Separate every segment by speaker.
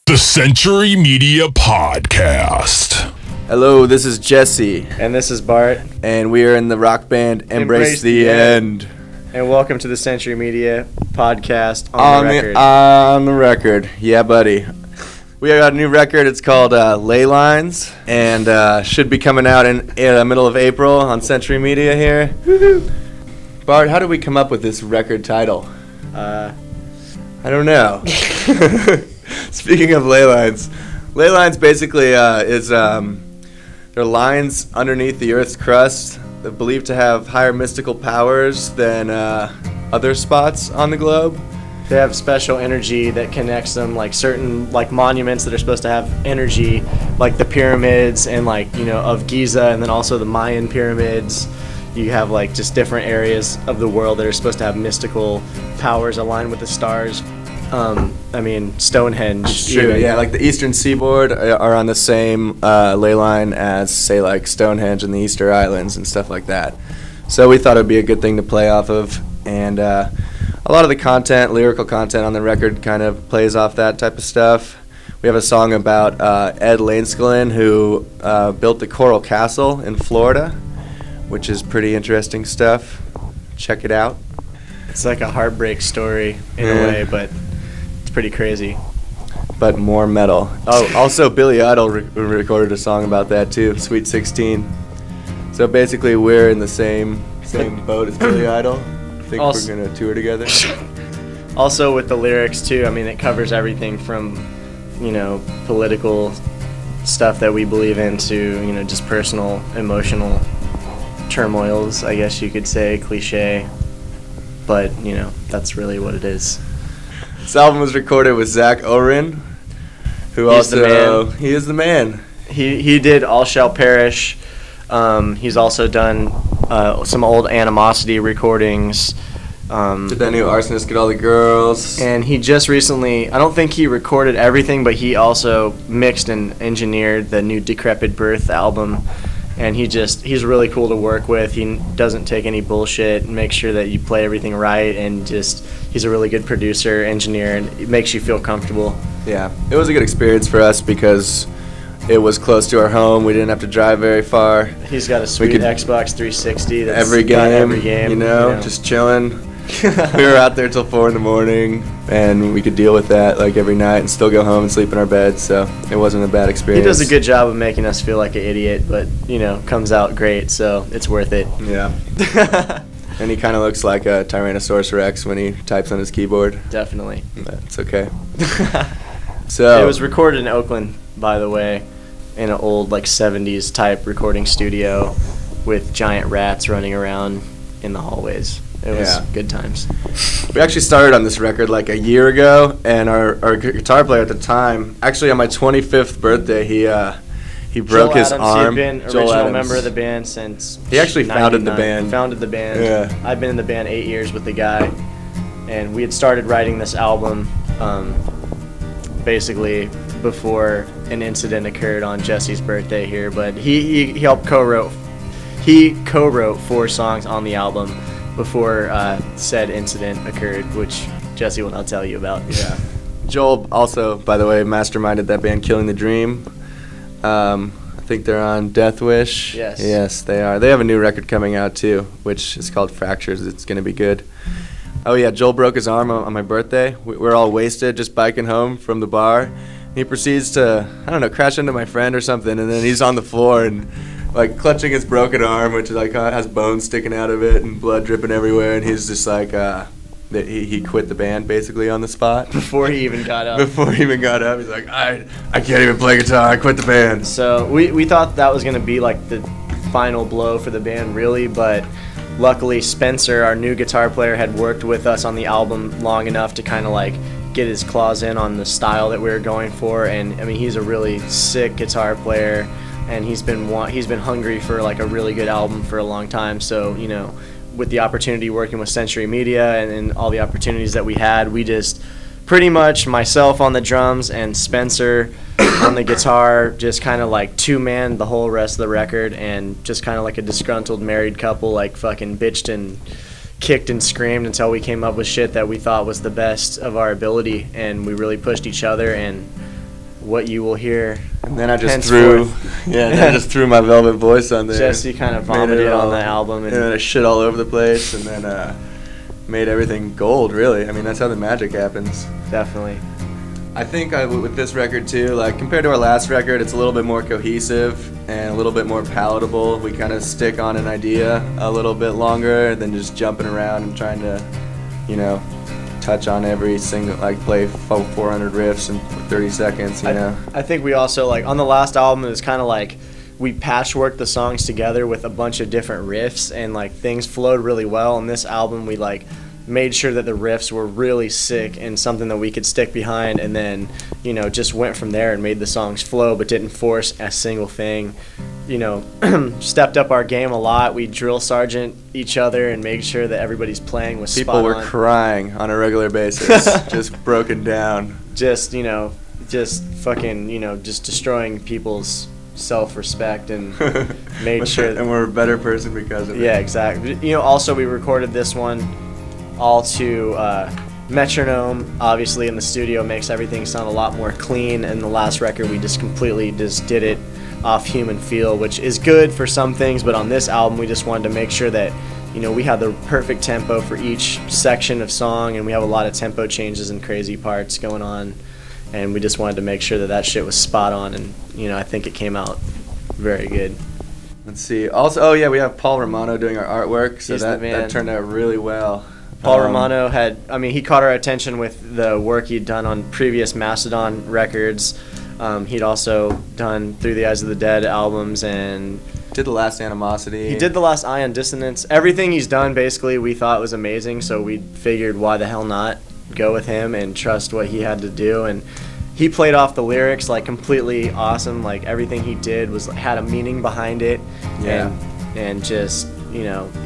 Speaker 1: The Century Media Podcast.
Speaker 2: Hello, this is Jesse.
Speaker 3: And this is Bart.
Speaker 2: And we are in the rock band Embrace the End.
Speaker 3: And welcome to the Century Media Podcast on the record.
Speaker 2: On the record. Yeah, buddy. We got a new record. It's called Ley Lines, and should be coming out in the middle of April on Century Media here.
Speaker 3: Woohoo!
Speaker 2: Bart, how did we come up with this record title? I don't know. Speaking of ley lines basically is they're lines underneath the Earth's crust that are believed to have higher mystical powers than other spots on the globe.
Speaker 3: They have special energy that connects them, like certain monuments that are supposed to have energy, like the pyramids and of Giza, and then also the Mayan pyramids. You have just different areas of the world that are supposed to have mystical powers aligned with the stars. Stonehenge.
Speaker 2: True, yeah, like the Eastern Seaboard are on the same ley line as, say, like Stonehenge and the Easter Islands and stuff like that. So we thought it would be a good thing to play off of, and a lot of the content, lyrical content on the record kind of plays off that type of stuff. We have a song about Ed Laneskelin, who built the Coral Castle in Florida, which is pretty interesting stuff. Check it out.
Speaker 3: It's like a heartbreak story in a way, but it's pretty crazy.
Speaker 2: But more metal. Oh, also Billy Idol recorded a song about that too, Sweet 16. So basically we're in the same boat as Billy Idol. I think we're going to tour together.
Speaker 3: Also with the lyrics too, it covers everything from, political stuff that we believe in to, just personal, emotional turmoils, I guess you could say, cliche. But, that's really what it is.
Speaker 2: This album was recorded with Zach Oren, who he is the man.
Speaker 3: He did All Shall Perish. He's also done some old Animosity recordings.
Speaker 2: Did that new Arsonist Get All the Girls?
Speaker 3: And he just recently, I don't think he recorded everything, but he also mixed and engineered the new Decrepit Birth album. And he's really cool to work with. He doesn't take any bullshit and makes sure that you play everything right, and he's a really good producer, engineer, and it makes you feel comfortable.
Speaker 2: Yeah, it was a good experience for us because it was close to our home. We didn't have to drive very far.
Speaker 3: He's got a sweet Xbox 360 that's
Speaker 2: every game,
Speaker 3: you
Speaker 2: just chilling. We were out there till 4 a.m, and we could deal with that every night and still go home and sleep in our bed, so it wasn't a bad experience.
Speaker 3: He does a good job of making us feel like an idiot, but comes out great, so it's worth it.
Speaker 2: Yeah. And he kind of looks like a Tyrannosaurus Rex when he types on his keyboard.
Speaker 3: Definitely.
Speaker 2: But it's okay. So
Speaker 3: it was recorded in Oakland, by the way, in an old 70s type recording studio with giant rats running around in the hallways. It was good times.
Speaker 2: We actually started on this record a year ago, and our guitar player at the time, actually on my 25th birthday, he broke his arm.
Speaker 3: He had been original member of the band since
Speaker 2: he actually founded the band.
Speaker 3: Yeah. I've been in the band 8 years with the guy, and we had started writing this album basically before an incident occurred on Jesse's birthday here. But he helped co-wrote 4 songs on the album before said incident occurred, which Jesse will now tell you about.
Speaker 2: Yeah. Joel also, by the way, masterminded that band Killing the Dream. I think they're on Death Wish.
Speaker 3: Yes.
Speaker 2: Yes, they are. They have a new record coming out too, which is called Fractures. It's going to be good. Oh yeah, Joel broke his arm on my birthday. We're all wasted, just biking home from the bar. He proceeds to, crash into my friend or something, and then he's on the floor and clutching his broken arm, which has bones sticking out of it and blood dripping everywhere, and he's just he quit the band basically on the spot.
Speaker 3: Before he even got up.
Speaker 2: He's like, I can't even play guitar, I quit the band.
Speaker 3: So we thought that was going to be the final blow for the band, really, but luckily Spencer, our new guitar player, had worked with us on the album long enough to kind of get his claws in on the style that we were going for, and he's a really sick guitar player. And he's been hungry for a really good album for a long time. So with the opportunity working with Century Media and all the opportunities that we had, we just pretty much myself on the drums and Spencer on the guitar just kind of two-man the whole rest of the record, and just kind of like a disgruntled married couple fucking bitched and kicked and screamed until we came up with shit that we thought was the best of our ability, and we really pushed each other, and what you will hear.
Speaker 2: And then I just threw my velvet voice on there.
Speaker 3: Jesse kind of vomited on the album.
Speaker 2: And then I shit all over the place, and then made everything gold, really. I mean, that's how the magic happens.
Speaker 3: Definitely.
Speaker 2: I think with this record too, like compared to our last record, it's a little bit more cohesive and a little bit more palatable. We kind of stick on an idea a little bit longer than just jumping around and trying to, touch on every single, like play 400 riffs in 30 seconds,
Speaker 3: I think we also, like, on the last album, it was kind of like we patchworked the songs together with a bunch of different riffs, and like things flowed really well. On this album, we like made sure that the riffs were really sick and something that we could stick behind, and then just went from there and made the songs flow but didn't force a single thing. Stepped up our game a lot. We drill sergeant each other and made sure that everybody's playing was
Speaker 2: People
Speaker 3: spot
Speaker 2: were
Speaker 3: on.
Speaker 2: crying on a regular basis, just broken down.
Speaker 3: Just fucking, just destroying people's self-respect and made sure
Speaker 2: and we're a better person because of it.
Speaker 3: Yeah, exactly. Also we recorded this one all to metronome, obviously, in the studio. Makes everything sound a lot more clean. And the last record we just completely did it off Human Feel, which is good for some things, but on this album we just wanted to make sure that we had the perfect tempo for each section of song, and we have a lot of tempo changes and crazy parts going on, and we just wanted to make sure that shit was spot on, and I think it came out very good.
Speaker 2: Let's see. Also, we have Paul Romano doing our artwork, so
Speaker 3: He's
Speaker 2: that turned out really well.
Speaker 3: Paul Romano he caught our attention with the work he'd done on previous Mastodon records. He'd also done Through the Eyes of the Dead albums, and
Speaker 2: did the last Animosity.
Speaker 3: He did the last Ion Dissonance. Everything he's done, basically, we thought was amazing, so we figured why the hell not go with him and trust what he had to do. And he played off the lyrics like completely awesome. Like everything he did had a meaning behind it.
Speaker 2: Yeah.
Speaker 3: And just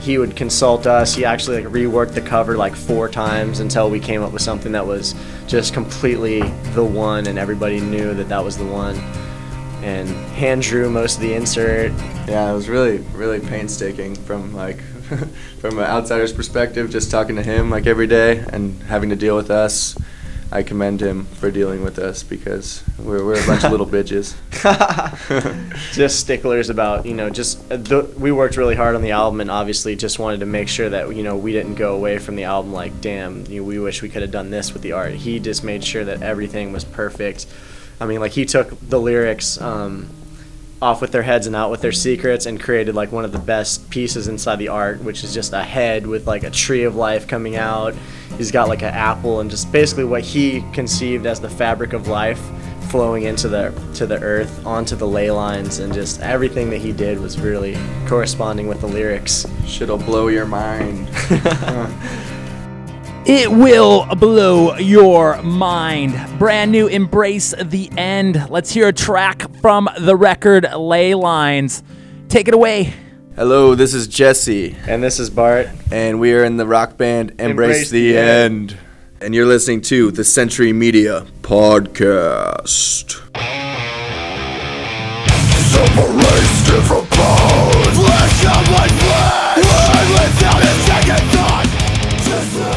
Speaker 3: he would consult us. He actually reworked the cover 4 times until we came up with something that was just completely the one, and everybody knew that was the one. And hand drew most of the insert.
Speaker 2: Yeah, it was really, really painstaking from from an outsider's perspective, just talking to him every day and having to deal with us. I commend him for dealing with us because we're a bunch of little bitches.
Speaker 3: Just sticklers about, we worked really hard on the album, and obviously just wanted to make sure that, we didn't go away from the album like, damn, we wish we could have done this with the art. He just made sure that everything was perfect. I mean, he took the lyrics off with their heads and out with their secrets and created one of the best pieces inside the art, which is just a head with a tree of life coming out. He's got an apple, and just basically what he conceived as the fabric of life flowing into the earth onto the ley lines, and just everything that he did was really corresponding with the lyrics.
Speaker 2: Shit'll blow your mind.
Speaker 4: It will blow your mind. Brand new Embrace the End. Let's hear a track from the record Ley Lines. Take it away.
Speaker 2: Hello, this is Jesse.
Speaker 3: And this is Bart.
Speaker 2: And we are in the rock band Embrace the End. And you're listening to the Century Media Podcast.
Speaker 1: Separate different parts. Flesh of my flesh. Without a second thought. Just